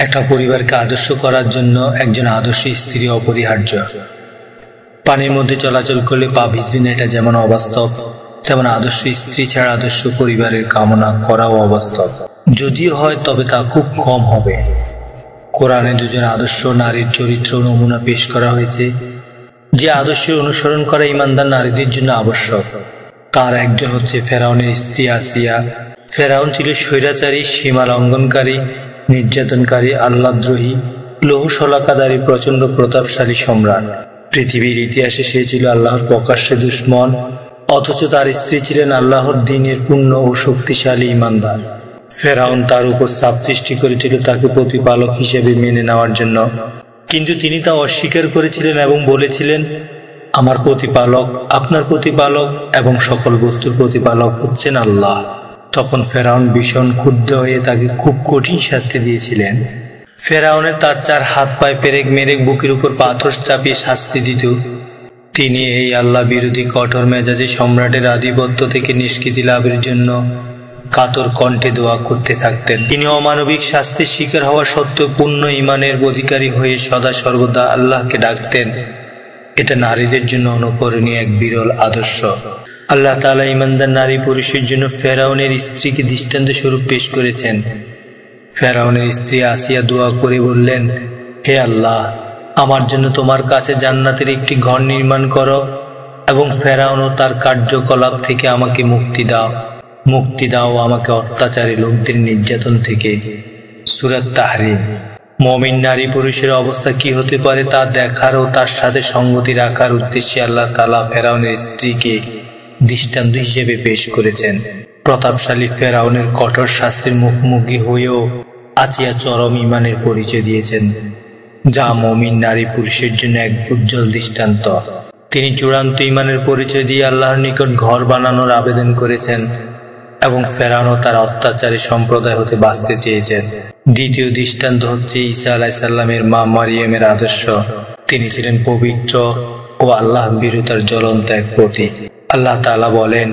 একটা পরিবারকে আদর্শ করার জন্য একজন আদর্শ স্ত্রী অপরিহার্য। পানির মধ্যে চলাচল করলে পা ভিজবে না, এটা যেমন অবাস্তব, তেমন আদর্শ স্ত্রী ছাড়া আদর্শ পরিবারের কামনা করাও অবাস্তব। যদিও হয় তবে তা খুব কম হবে। কোরআনে দুজন আদর্শ নারীর চরিত্র নমুনা পেশ করা হয়েছে, যে আদর্শের অনুসরণ করা ঈমানদার নারীদের জন্য আবশ্যক। তার একজন হচ্ছে ফেরাউনের স্ত্রী আসিয়া। ফেরাউন ছিল স্বৈরাচারী, সীমা লঙ্ঘনকারী, নির্যাতনকারী, আল্লাহদ্রোহী, লৌহ শলাকাধারী প্রচণ্ড প্রতাপশালী সম্রাট। পৃথিবীর ইতিহাসে সে ছিল আল্লাহর প্রকাশ্যে দুশ্মন, অথচ তার স্ত্রী ছিলেন আল্লাহর দ্বীনের পূর্ণ ও শক্তিশালী ঈমানদার। ফেরাউন তার উপর চাপ সৃষ্টি করেছিল তাকে প্রতিপালক হিসেবে মেনে নেওয়ার জন্য, কিন্তু তিনি তা অস্বীকার করেছিলেন এবং বলেছিলেন, আমার প্রতিপালক, আপনার প্রতিপালক এবং সকল বস্তুর প্রতিপালক হচ্ছেন আল্লাহ। তখন ফেরাউন ভীষণ ক্ষুব্ধ হয়ে তাকে খুব কঠিন শাস্তি দিয়েছিলেন। ফেরাউনের তার 4 হাত পায়ে পেরেক মেরেক বুকের উপর পাথর চাপিয়ে শাস্তি দিত। তিনি এই আল্লাহ বিরোধী কঠোর মেজাজে সম্রাটের আধিপত্য থেকে নিষ্কৃতি লাভের জন্য কাতর কণ্ঠে দোয়া করতে থাকতেন। তিনি অমানবিক শাস্তির শিকার হওয়া সত্ত্বেও পূর্ণ ঈমানের অধিকারী হয়ে সদা সর্বদা আল্লাহকে ডাকতেন। এটা নারীদের জন্য অনুকরণীয় এক বিরল আদর্শ। আল্লাহ তাআলা ঈমানদার নারী পুরুষের জন্য ফেরাউনের স্ত্রীকে দৃষ্টান্ত স্বরূপ পেশ করেছেন। ফেরাউনের স্ত্রী আসিয়া দোয়া করে বললেন, হে আল্লাহ, আমার জন্য তোমার কাছে জান্নাতের একটি ঘর নির্মাণ করো এবং ফেরাউন ও তার কার্যকলাপ থেকে আমাকে মুক্তি দাও আমাকে অত্যাচারী লোকদের নির্যাতন থেকে। সূরা তাহরীম। মুমিন নারী পুরুষের অবস্থা কি হতে পারে তা দেখার ও তার সাথে সঙ্গতি রাখার উদ্দেশ্যে আল্লাহ তাআলা ফেরাউনের স্ত্রীকে দৃষ্টান্ত হিসেবে পেশ করেছেন। প্রতাপশালী ফেরাউনের কঠোর শাস্তির মুখোমুখি হয়েও আসিয়া চরম ঈমানের পরিচয় দিয়েছেন, যা মুমিন নারী পুরুষের জন্য এক উজ্জ্বল দৃষ্টান্ত। তিনি চূড়ান্ত ঈমানের পরিচয় দিয়ে আল্লাহর নিকট ঘর বানানোর আবেদন করেছেন এবং ফেরাউন ও তার অত্যাচারী সম্প্রদায় হতে বাঁচতে চেয়েছেন। দ্বিতীয় দৃষ্টান্ত হচ্ছে ঈসা আলাইহিস সালামের মা মারিয়ামের আদর্শ। তিনি ছিলেন পবিত্র ও আল্লাহ ভীরুতার জ্বলন্ত এক প্রতীক। আল্লাহ তাআলা বলেন,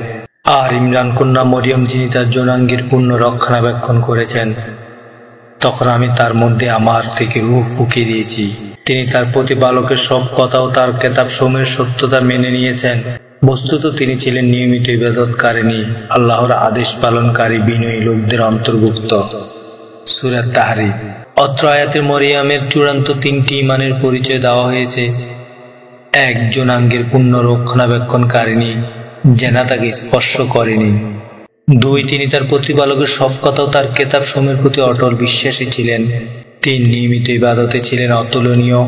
আর ইমরান কন্যা মরিয়ম যিনি তার যৌনাঙ্গের পূর্ণ রক্ষণাবেক্ষণ করেছেন, তখন আমি তার মধ্যে আমার থেকে রূহ ফুঁকে দিয়েছি। তিনি তার প্রতিপালকের সব কথা ও তার কিতাব সমূহের সত্যতা মেনে নিয়েছেন। বস্তুত তিনি ছিলেন নিয়মিত ইবাদতকারিণী, আল্লাহর আদেশ পালনকারী বিনয়ী লোকদের অন্তর্ভুক্ত। সূরা তাহরীম। অত্র আয়াতে মরিয়মের চূড়ান্ত 3টি ঈমানের পরিচয় দেওয়া হয়েছে। 1, যৌনাঙ্গের পূর্ণ রক্ষণাবেক্ষণকারিণী, জেনা তাকে স্পর্শ করেনি। 2, তিনি তার প্রতিপালকের সব কথা ও তার কিতাব সমূহের প্রতি অটল বিশ্বাসী ছিলেন। 3, নিয়মিত ইবাদতে ছিলেন অতুলনীয়।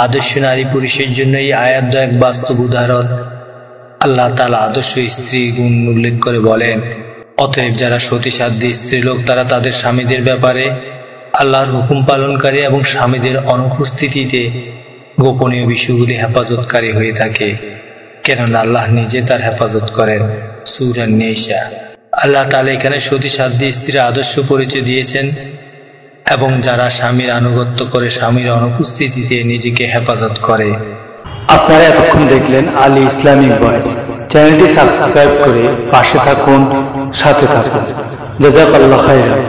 আদর্শ নারী পুরুষের জন্য এই আয়াত এক বাস্তব উদাহরণ। আল্লাহ তাআলা আদর্শ স্ত্রীর গুণ উল্লেখ করে বলেন, অতএব যারা সতীসাধ্যী স্ত্রীলোক তারা তাদের স্বামীদের ব্যাপারে আল্লাহর হুকুম পালনকারী এবং স্বামীদের অনুপস্থিতিতে গোপনীয় বিষয়গুলি হেফাজতকারী হয়ে থাকে, কেননা আল্লাহ নিজে তার হেফাজত করেন। সূরা নিসা। আল্লাহ তাআলা এখানে সতীসাধ্যী স্ত্রীর আদর্শ পরিচয় দিয়েছেন এবং যারা স্বামীর আনুগত্য করে স্বামীর অনুপস্থিতিতে নিজেকে হেফাজত করে। আপনারা এতক্ষণ দেখলেন আলী ইসলামিক ভয়েস। চ্যানেলটি সাবস্ক্রাইব করে পাশে থাকুন, সাথে থাকুন। জাযাকাল্লাহু খাইরান।